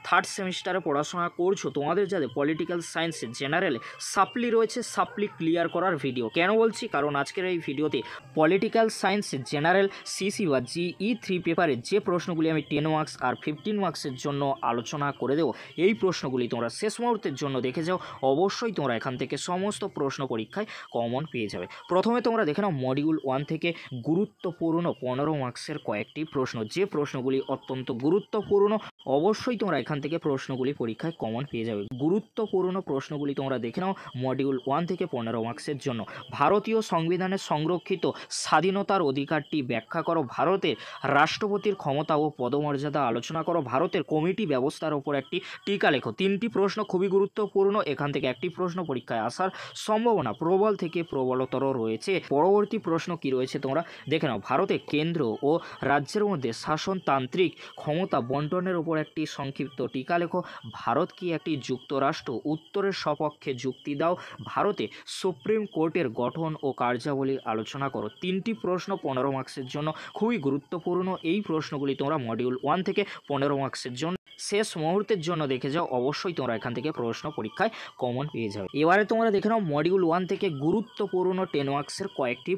Third সেমিস্টারে পড়াশোনা করছো, তোমাদের যাদের পলিটিক্যাল সায়েন্সে জেনারেলে সাপ্লি রয়েছে, সাপ্লি ক্লিয়ার করার ভিডিও। কেন বলছি? কারণ আজকের এই ভিডিওতে পলিটিক্যাল সায়েন্সে জেনারেল সিসি বা GE3 পেপারে যে প্রশ্নগুলি আমি 10 মার্কস আর 15 মার্কসের জন্য আলোচনা করে দেবো, এই প্রশ্নগুলি তোমরা শেষ মুহূর্তের জন্য দেখে যাও। অবশ্যই তোমরা এখান থেকে সমস্ত প্রশ্ন পরীক্ষায় কমন পেয়ে যাবে। প্রথমে তোমরা দেখে নাও মডিউল 1 থেকে গুরুত্বপূর্ণ 15 মার্কসের কয়েকটি প্রশ্ন, যে প্রশ্নগুলি অত্যন্ত গুরুত্বপূর্ণ। অবশ্যই তোমরা এখান থেকে প্রশ্নগুলি পরীক্ষায় কমন পেয়ে যাবে। গুরুত্বপূর্ণ প্রশ্নগুলি তোমরা দেখে নাও মডিউল 1 থেকে 15 মার্কসের জন্য। ভারতীয় সংবিধানে সংরক্ষিত স্বাধীনতার অধিকারটি ব্যাখ্যা করো। ভারতের রাষ্ট্রপতির ক্ষমতা ও পদমর্যাদা আলোচনা করো। ভারতের কমিটি ব্যবস্থার ওপর একটি টিকা লেখো। তিনটি প্রশ্ন খুবই গুরুত্বপূর্ণ, এখান থেকে একটি প্রশ্ন পরীক্ষায় আসার সম্ভাবনা প্রবল থেকে প্রবলতর রয়েছে। পরবর্তী প্রশ্ন কি রয়েছে তোমরা দেখে নাও। ভারতে কেন্দ্র ও রাজ্যের মধ্যে শাসনতান্ত্রিক ক্ষমতা বন্টনের উপর একটি সংক্ষিপ্ত টিকা লেখো। ভারত কি একটি যুক্তরাষ্ট্র? উত্তরের সপক্ষে যুক্তি দাও। ভারতে সুপ্রিম কোর্টের গঠন ও কার্যাবলী আলোচনা করো। তিনটি প্রশ্ন 15 মার্কসের জন্য খুবই গুরুত্বপূর্ণ। এই প্রশ্নগুলি তোমরা মডিউল 1 থেকে 15 মার্কসের জন্য শেষ মুহূর্তের জন্য দেখে যাও। অবশ্যই তোমরা এখান থেকে প্রশ্ন পরীক্ষায় কমন পেয়ে যাবে। এবারে তোমরা দেখে নাও মডিউল 1 থেকে গুরুত্বপূর্ণ 10 মার্কসের কয়েকটি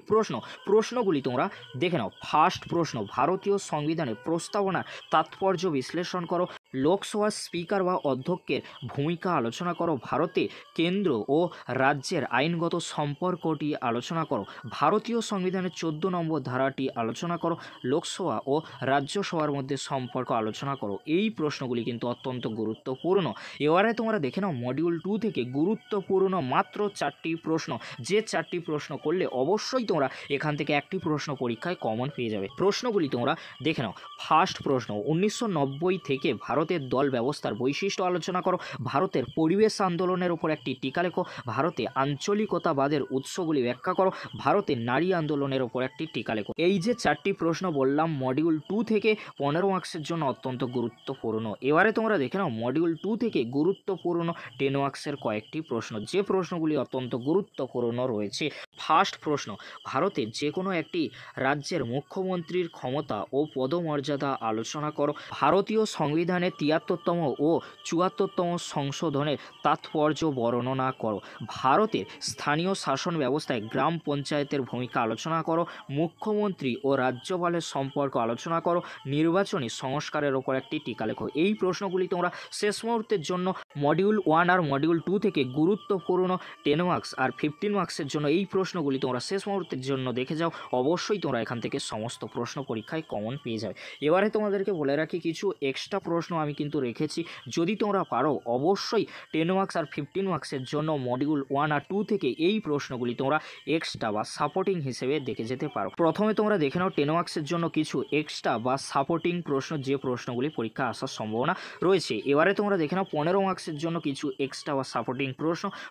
প্রশ্নগুলি তোমরা দেখে নাও। ফার্স্ট প্রশ্ন, ভারতীয় সংবিধানের প্রস্তাবনার তাৎপর্য বিশ্লেষণ করো। লোকসভার স্পিকার বা অধ্যক্ষের ভূমিকা আলোচনা করো। ভারতে কেন্দ্র ও রাজ্যের আইনগত সম্পর্কটি আলোচনা করো। ভারতীয় সংবিধানের 14 নম্বর ধারাটি আলোচনা করো। লোকসভা ও রাজ্যসভার মধ্যে সম্পর্ক আলোচনা করো। এই প্রশ্নগুলি কিন্তু অত্যন্ত গুরুত্বপূর্ণ। এবারে তোমরা দেখে নাও মডিউল 2 থেকে গুরুত্বপূর্ণ মাত্র 4টি প্রশ্ন, যে 4টি প্রশ্ন করলে অবশ্যই তোমরা এখান থেকে একটি প্রশ্ন পরীক্ষায় কমন পেয়ে যাবে। প্রশ্নগুলি তোমরা দেখে নাও। ফার্স্ট প্রশ্ন, 1990 থেকে ভারতের দল ব্যবস্থার বৈশিষ্ট্য আলোচনা করো। ভারতের পরিবেশ আন্দোলনের উপর একটি টিকা লেখো। ভারতে আঞ্চলিকতাবাদের উৎসগুলি ব্যাখ্যা করো। ভারতের নারী আন্দোলনের উপর একটি টিকা লেখো। এই যে 4টি প্রশ্ন বললাম মডিউল 2 থেকে 15 মার্কসের জন্য অত্যন্ত গুরুত্বপূর্ণ। এবারে তোমরা দেখে নাও মডিউল 2 থেকে গুরুত্বপূর্ণ 10 মার্কসের কয়েকটি প্রশ্ন, যে প্রশ্নগুলি অত্যন্ত গুরুত্বপূর্ণ রয়েছে। ফার্স্ট প্রশ্ন, ভারতের যে কোনো একটি রাজ্যের মুখ্যমন্ত্রীর ক্ষমতা ও পদমর্যাদা আলোচনা করো। ভারতীয় সংবিধানের 73তম ও 74তম সংশোধনের তাৎপর্য বর্ণনা করো। ভারতের স্থানীয় শাসন ব্যবস্থায় গ্রাম পঞ্চায়েতের ভূমিকা আলোচনা করো। মুখ্যমন্ত্রী ও রাজ্যপালের সম্পর্ক আলোচনা করো। নির্বাচনী সংস্কারের ওপর একটি টিকা লেখো। এই প্রশ্নগুলি তোমরা শেষ মুহূর্তের জন্য মডিউল 1 আর মডিউল 2 থেকে গুরুত্বপূর্ণ 10 মার্কস আর 15 মার্কসের জন্য এই প্রশ্নগুলি তোমরা শেষ মুহূর্তের জন্য দেখে যাও। অবশ্যই তোমরা এখান থেকে সমস্ত প্রশ্ন পরীক্ষায় কমন পেয়ে যাবে। এবারে তোমাদেরকে বলে রাখি কিছু এক্সট্রা প্রশ্ন আমি কিন্তু রেখেছি, যদি তোমরা পারো অবশ্যই 10 মার্কস আর 15 মার্কসের জন্য মডিউল 1 আর 2 থেকে এই প্রশ্নগুলি তোমরা এক্সট্রা বা সাপোর্টিং হিসেবে দেখে যেতে পারো। প্রথমে তোমরা দেখে নাও 10 মার্কসের জন্য কিছু এক্সট্রা বা সাপোর্টিং প্রশ্ন, যে প্রশ্নগুলি পরীক্ষা আসার সম্ভাবনা রয়েছে। এবারে তোমরা দেখে নাও 15 মার্কসের জন্য কিছু এক্সট্রা বা সাপোর্টিং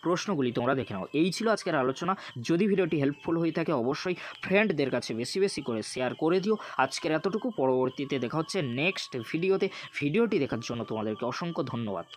প্রশ্নগুলি তোমরা দেখে নাও। এই ছিল আজকের আলোচনা। যদি ভিডিওটি হেল্পফুল হয়ে থাকে অবশ্যই ফ্রেন্ডদের কাছে বেশি বেশি করে শেয়ার করে দিও। আজকের এতটুকু, পরবর্তীতে দেখা হচ্ছে নেক্সট ভিডিওতে। ভিডিওটি দেখার জন্য তোমাদেরকে অসংখ্য ধন্যবাদ।